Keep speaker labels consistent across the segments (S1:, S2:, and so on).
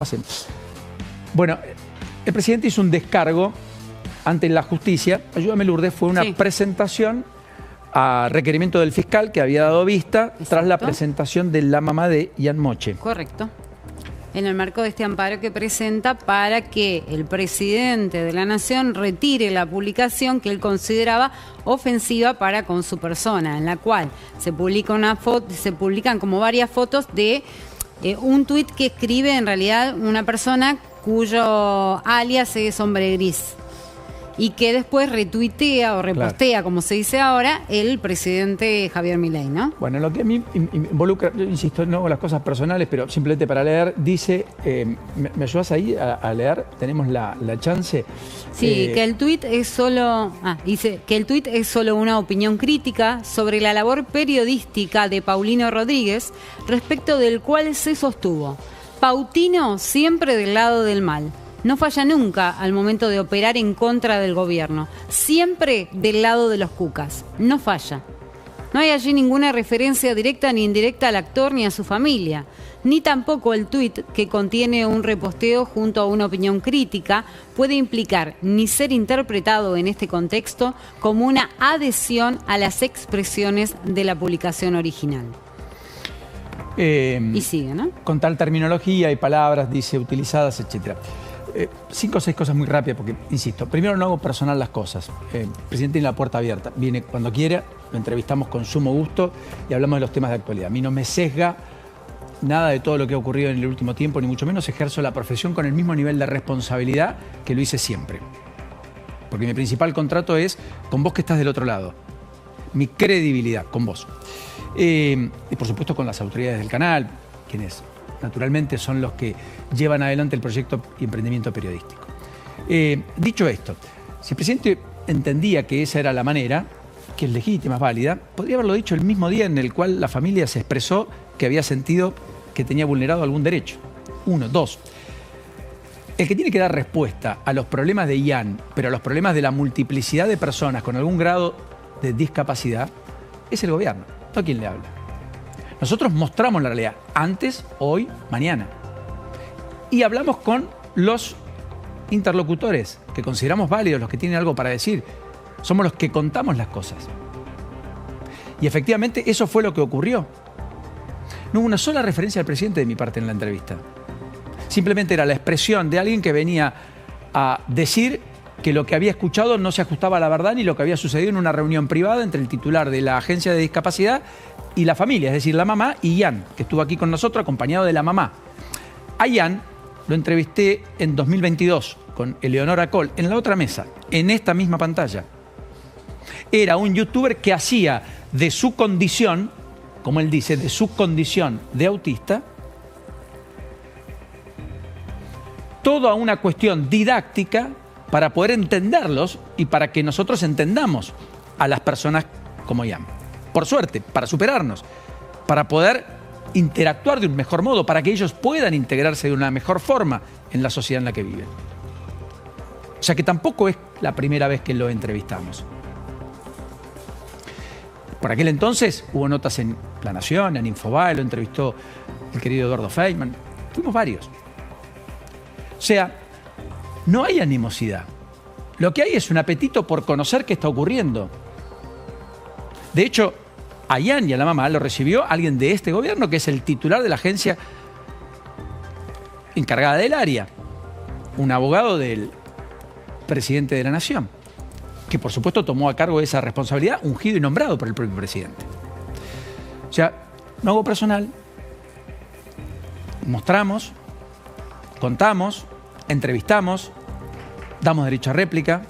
S1: hacen. Bueno, el presidente hizo un descargo ante la justicia. Ayúdame, Lourdes, fue una presentación a requerimiento del fiscal que había dado vista tras la presentación de la mamá de Ian Moche.
S2: Correcto. En el marco de este amparo que presenta para que el presidente de la Nación retire la publicación que él consideraba ofensiva para con su persona, en la cual se publica una foto, se publican como varias fotos de un tuit que escribe en realidad una persona cuyo alias es Hombre Gris y que después retuitea o repostea, como se dice ahora, el presidente Javier Milei, ¿no?
S1: Bueno, lo que a mí involucra, yo insisto, no hago las cosas personales, pero simplemente para leer, dice, ¿me ayudas ahí a leer? ¿Tenemos la chance?
S2: Sí, que el tuit es solo, dice que el tuit es solo una opinión crítica sobre la labor periodística de Paulino Rodríguez, respecto del cual se sostuvo: Pautino siempre del lado del mal. No falla nunca al momento de operar en contra del gobierno. Siempre del lado de los cucas. No falla. No hay allí ninguna referencia directa ni indirecta al actor ni a su familia. Ni tampoco el tuit, que contiene un reposteo junto a una opinión crítica, puede implicar ni ser interpretado en este contexto como una adhesión a las expresiones de la publicación original. Y sigue, ¿no?
S1: Con tal terminología y palabras, dice, utilizadas, etcétera. 5 o 6 cosas muy rápidas, porque, insisto, primero no hago personal las cosas. El presidente tiene la puerta abierta, viene cuando quiera, lo entrevistamos con sumo gusto y hablamos de los temas de actualidad. A mí no me sesga nada de todo lo que ha ocurrido en el último tiempo, ni mucho menos ejerzo la profesión con el mismo nivel de responsabilidad que lo hice siempre. Porque mi principal contrato es con vos que estás del otro lado. Mi credibilidad con vos. Y por supuesto con las autoridades del canal, quienes naturalmente son los que llevan adelante el proyecto y emprendimiento periodístico. Dicho esto, si el presidente entendía que esa era la manera, que es legítima, es válida, podría haberlo dicho el mismo día en el cual la familia se expresó que había sentido que tenía vulnerado algún derecho. 1, 2. El que tiene que dar respuesta a los problemas de Ian, pero a los problemas de la multiplicidad de personas con algún grado de discapacidad, es el gobierno, no quien le habla. Nosotros mostramos la realidad antes, hoy, mañana. Y hablamos con los interlocutores que consideramos válidos, los que tienen algo para decir. Somos los que contamos las cosas. Y efectivamente eso fue lo que ocurrió. No hubo una sola referencia al presidente de mi parte en la entrevista. Simplemente era la expresión de alguien que venía a decir que lo que había escuchado no se ajustaba a la verdad ni lo que había sucedido en una reunión privada entre el titular de la agencia de discapacidad y la familia, es decir, la mamá y Ian, que estuvo aquí con nosotros acompañado de la mamá. A Ian lo entrevisté en 2022 con Eleonora Col, en la otra mesa, en esta misma pantalla. Era un youtuber que hacía de su condición, como él dice, de su condición de autista, toda una cuestión didáctica para poder entenderlos y para que nosotros entendamos a las personas como Ian. Por suerte, para superarnos, para poder interactuar de un mejor modo, para que ellos puedan integrarse de una mejor forma en la sociedad en la que viven. O sea que tampoco es la primera vez que lo entrevistamos. Por aquel entonces hubo notas en La Nación, en Infobae, lo entrevistó el querido Eduardo Feynman. Fuimos varios. O sea, no hay animosidad. Lo que hay es un apetito por conocer qué está ocurriendo. De hecho, a Ian y a la mamá lo recibió alguien de este gobierno, que es el titular de la agencia encargada del área, un abogado del presidente de la Nación, que por supuesto tomó a cargo esa responsabilidad, ungido y nombrado por el propio presidente. O sea, no hago personal, mostramos, contamos, entrevistamos, damos derecho a réplica,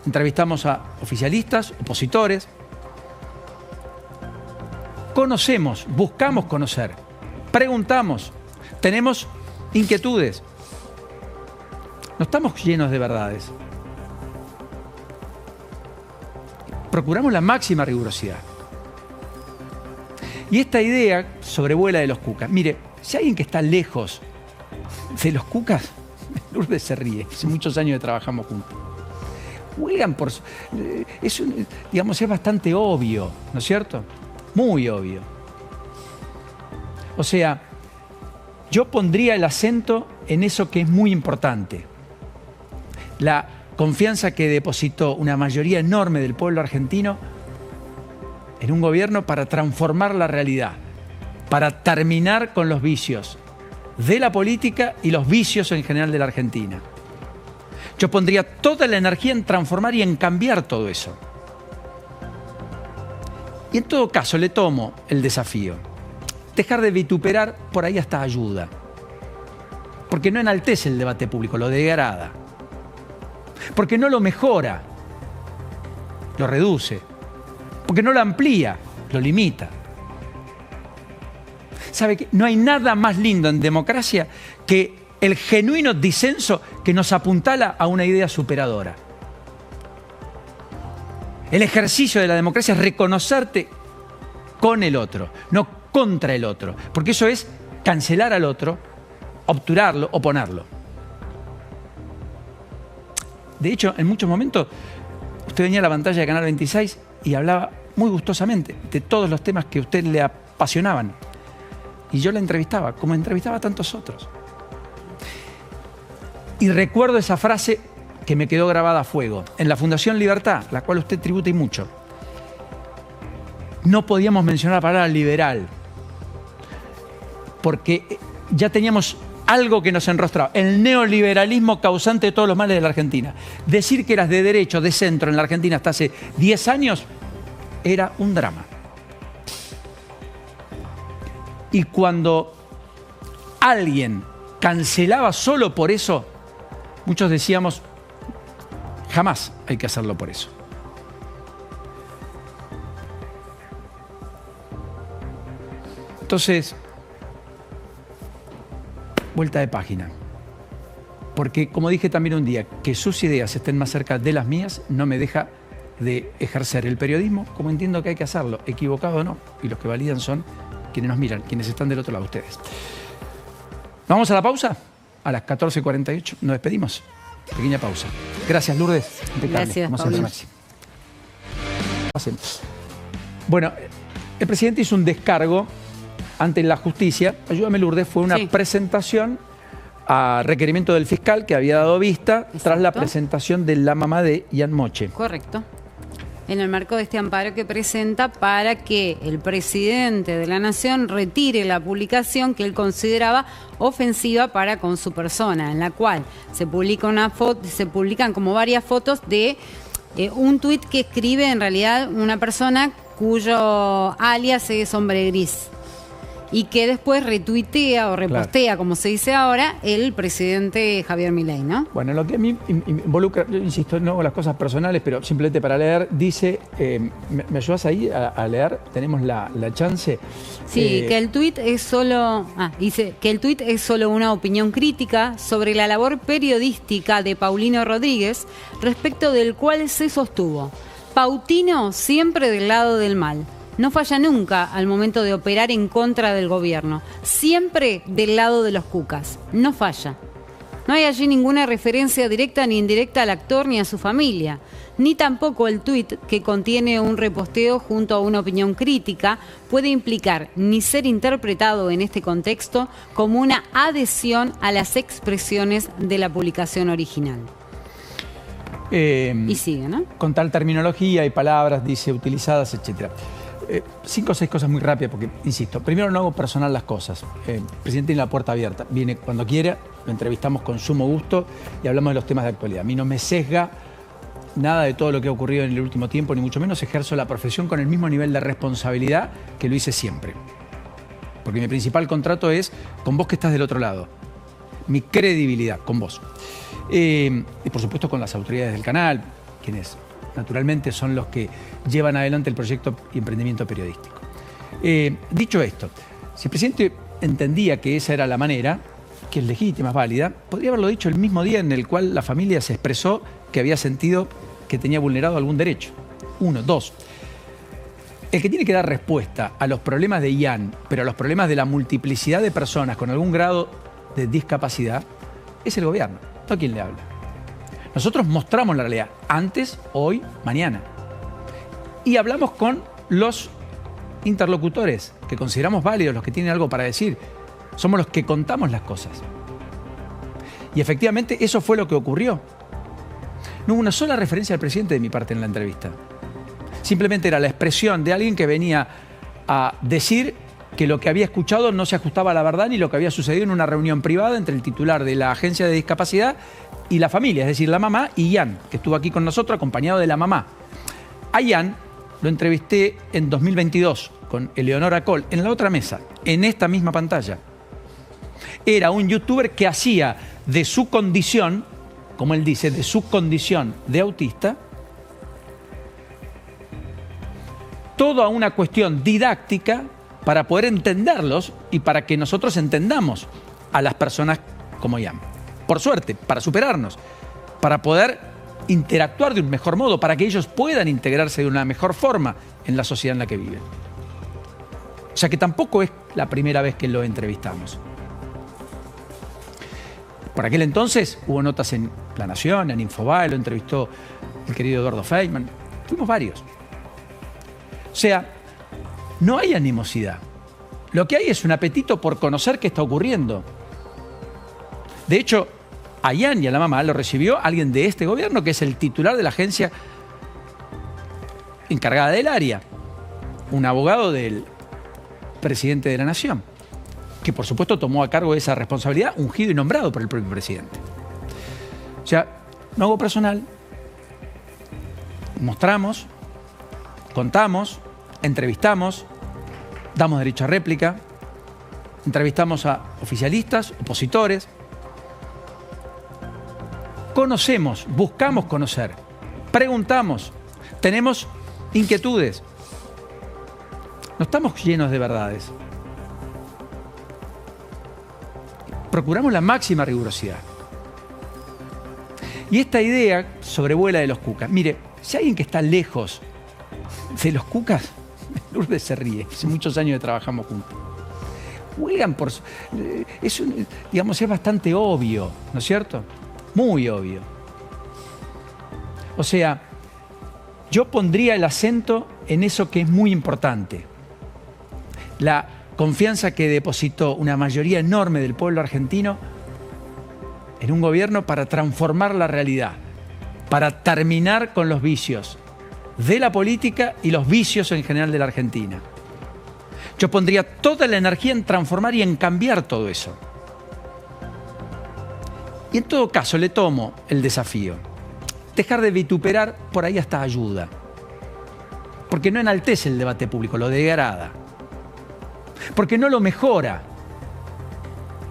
S1: entrevistamos a oficialistas, opositores, conocemos, buscamos conocer, preguntamos, tenemos inquietudes. No estamos llenos de verdades. Procuramos la máxima rigurosidad. Y esta idea sobrevuela de los cucas. Mire, si alguien que está lejos de los cucas, Lourdes se ríe, hace muchos años que trabajamos juntos. Juegan por... digamos, es bastante obvio, ¿no es cierto? Muy obvio. O sea, Yo pondría el acento en eso que es muy importante. La confianza que depositó una mayoría enorme del pueblo argentino en un gobierno para transformar la realidad, para terminar con los vicios de la política y los vicios en general de la Argentina. Yo pondría toda la energía en transformar y en cambiar todo eso. Y en todo caso le tomo el desafío. Dejar de vituperar por ahí hasta ayuda. Porque no enaltece el debate público, lo degrada. Porque no lo mejora, lo reduce. Porque no lo amplía, lo limita. ¿Sabe qué? No hay nada más lindo en democracia que el genuino disenso que nos apuntala a una idea superadora. El ejercicio de la democracia es reconocerte con el otro, no contra el otro. Porque eso es cancelar al otro, obturarlo, oponerlo. De hecho, en muchos momentos, usted venía a la pantalla de Canal 26 y hablaba muy gustosamente de todos los temas que a usted le apasionaban. Y yo la entrevistaba, como entrevistaba a tantos otros. Y recuerdo esa frase que me quedó grabada a fuego. En la Fundación Libertad, la cual usted tributa y mucho, no podíamos mencionar la palabra liberal, porque ya teníamos algo que nos enrostraba, el neoliberalismo causante de todos los males de la Argentina. Decir que eras de derecha o de centro en la Argentina hasta hace 10 años era un drama. Y cuando alguien cancelaba solo por eso, muchos decíamos, jamás hay que hacerlo por eso. Entonces, vuelta de página. Porque, como dije también un día, que sus ideas estén más cerca de las mías no me deja de ejercer el periodismo como entiendo que hay que hacerlo, equivocado o no. Y los que validan son quienes nos miran, quienes están del otro lado, ustedes. ¿Vamos a la pausa? A las 14:48 nos despedimos. Pequeña pausa. Gracias, Lourdes.
S2: Gracias,
S1: Pablo. Bueno, el presidente hizo un descargo ante la justicia. Ayúdame, Lourdes, fue una presentación a requerimiento del fiscal que había dado vista tras la presentación de la mamá de Ian Moche.
S2: Correcto. En el marco de este amparo que presenta para que el presidente de la Nación retire la publicación que él consideraba ofensiva para con su persona, en la cual se publica se publican como varias fotos de un tuit que escribe en realidad una persona cuyo alias es Hombre Gris y que después retuitea o repostea, como se dice ahora, el presidente Javier Milei, ¿no?
S1: Bueno, lo que a mí involucra, yo insisto, no hago las cosas personales, pero simplemente para leer, dice, ¿me ayudas ahí a leer? ¿Tenemos la chance?
S2: Sí, que el tuit es solo, dice que el tuit es solo una opinión crítica sobre la labor periodística de Paulino Rodríguez, respecto del cual se sostuvo: Pautino siempre del lado del mal. No falla nunca al momento de operar en contra del gobierno. Siempre del lado de los cucas. No falla. No hay allí ninguna referencia directa ni indirecta al actor ni a su familia. Ni tampoco el tuit, que contiene un reposteo junto a una opinión crítica, puede implicar ni ser interpretado en este contexto como una adhesión a las expresiones de la publicación original. Y sigue, ¿no?
S1: Con tal terminología y palabras, dice, utilizadas, etcétera. 5 o 6 cosas muy rápidas, porque, insisto, primero no hago personal las cosas. El presidente tiene la puerta abierta. Viene cuando quiera, lo entrevistamos con sumo gusto y hablamos de los temas de actualidad. A mí no me sesga nada de todo lo que ha ocurrido en el último tiempo, ni mucho menos ejerzo la profesión con el mismo nivel de responsabilidad que lo hice siempre. Porque mi principal contrato es con vos que estás del otro lado. Mi credibilidad con vos. Y por supuesto con las autoridades del canal, quienes naturalmente son los que llevan adelante el proyecto y emprendimiento periodístico. Dicho esto, si el presidente entendía que esa era la manera, que es legítima, es válida, podría haberlo dicho el mismo día en el cual la familia se expresó que había sentido que tenía vulnerado algún derecho. 1, 2. El que tiene que dar respuesta a los problemas de Ian, pero a los problemas de la multiplicidad de personas con algún grado de discapacidad, es el gobierno, no quien le habla. Nosotros mostramos la realidad antes, hoy, mañana. Y hablamos con los interlocutores que consideramos válidos, los que tienen algo para decir. somos los que contamos las cosas. Y efectivamente eso fue lo que ocurrió. No hubo una sola referencia al presidente de mi parte en la entrevista. Simplemente era la expresión de alguien que venía a decir que lo que había escuchado no se ajustaba a la verdad ni lo que había sucedido en una reunión privada entre el titular de la agencia de discapacidad y la familia, es decir, la mamá y Ian, que estuvo aquí con nosotros acompañado de la mamá. A Ian lo entrevisté en 2022 con Eleonora Cole en la otra mesa, en esta misma pantalla. Era un youtuber que hacía de su condición, como él dice, de su condición de autista, toda una cuestión didáctica para poder entenderlos y para que nosotros entendamos a las personas como Ian. Por suerte, para superarnos, para poder interactuar de un mejor modo, para que ellos puedan integrarse de una mejor forma en la sociedad en la que viven. O sea que tampoco es la primera vez que lo entrevistamos. Por aquel entonces hubo notas en La Nación, en Infobae, lo entrevistó el querido Eduardo Feynman. Fuimos varios. O sea, no hay animosidad. Lo que hay es un apetito por conocer qué está ocurriendo. De hecho, a Ian y a la mamá lo recibió alguien de este gobierno, que es el titular de la agencia encargada del área, un abogado del presidente de la Nación, que por supuesto tomó a cargo esa responsabilidad, ungido y nombrado por el propio presidente. O sea, no hago personal, mostramos, contamos, entrevistamos, damos derecho a réplica, entrevistamos a oficialistas, opositores, conocemos, buscamos conocer, preguntamos, tenemos inquietudes, no estamos llenos de verdades. Procuramos la máxima rigurosidad. Y esta idea sobrevuela de los cucas. Mire, si hay alguien que está lejos de los cucas, Lourdes se ríe. Hace muchos años que trabajamos juntos. Juegan por... es bastante obvio, ¿no es cierto? Muy obvio. O sea, yo pondría el acento en eso que es muy importante. La confianza que depositó una mayoría enorme del pueblo argentino en un gobierno para transformar la realidad, para terminar con los vicios de la política y los vicios en general de la Argentina. Yo pondría toda la energía en transformar y en cambiar todo eso. Y en todo caso le tomo el desafío. Dejar de vituperar por ahí hasta ayuda. Porque no enaltece el debate público, lo degrada. Porque no lo mejora,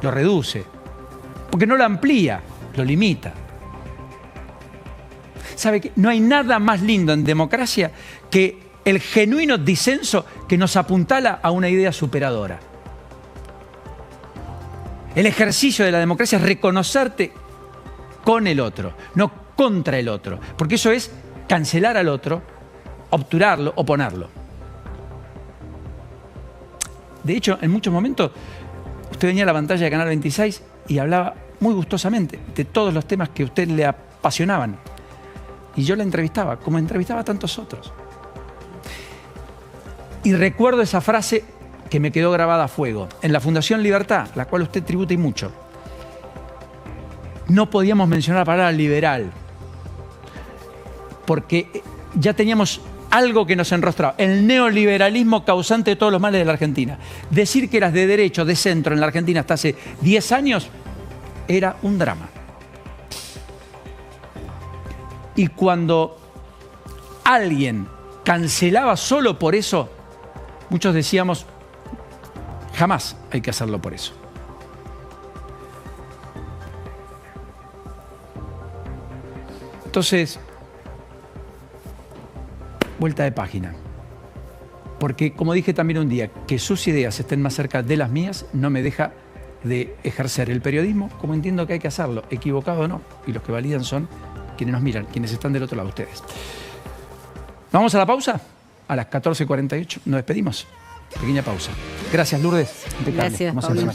S1: lo reduce. Porque no lo amplía, lo limita. ¿Sabe qué? No hay nada más lindo en democracia que el genuino disenso que nos apuntala a una idea superadora. El ejercicio de la democracia es reconocerte con el otro, no contra el otro. Porque eso es cancelar al otro, obturarlo, oponerlo. De hecho, en muchos momentos, usted venía a la pantalla de Canal 26 y hablaba muy gustosamente de todos los temas que a usted le apasionaban. Y yo la entrevistaba, como entrevistaba a tantos otros. Y recuerdo esa frase que me quedó grabada a fuego. En la Fundación Libertad, la cual usted tributa y mucho, no podíamos mencionar la palabra liberal, porque ya teníamos algo que nos enrostraba, el neoliberalismo causante de todos los males de la Argentina. Decir que eras de derecha o de centro en la Argentina hasta hace 10 años era un drama. Y cuando alguien cancelaba solo por eso, muchos decíamos, jamás hay que hacerlo por eso. Entonces, vuelta de página. Porque, como dije también un día, que sus ideas estén más cerca de las mías no me deja de ejercer el periodismo como entiendo que hay que hacerlo, equivocado o no. Y los que validan son quienes nos miran, quienes están del otro lado, ustedes. ¿Vamos a la pausa? A las 14:48 nos despedimos. Pequeña pausa. Gracias, Lourdes.
S2: Gracias,
S1: Pablo.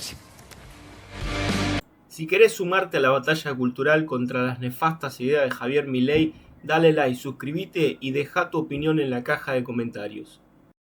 S3: Si querés sumarte a la batalla cultural contra las nefastas ideas de Javier Milei, dale like, suscríbete y deja tu opinión en la caja de comentarios.